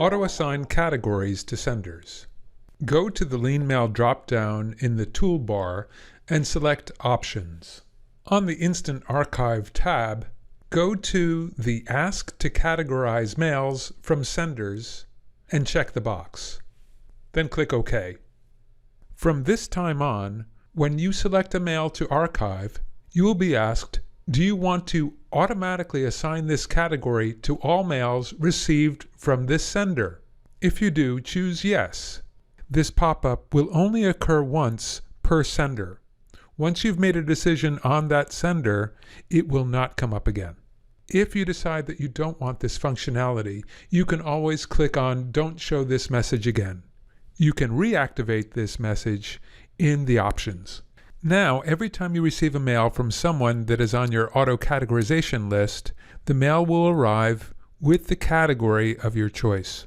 Auto-assign categories to senders. Go to the Lean Mail drop-down in the toolbar and select Options. On the Instant Archive tab, go to the Ask to Categorize Mails from Senders and check the box. Then click OK. From this time on, when you select a mail to archive, you will be asked, do you want to automatically assign this category to all mails received from this sender? If you do, choose Yes. This pop-up will only occur once per sender. Once you've made a decision on that sender, it will not come up again. If you decide that you don't want this functionality, you can always click on Don't Show This Message Again. You can reactivate this message in the options. Now, every time you receive a mail from someone that is on your auto-categorization list, the mail will arrive with the category of your choice.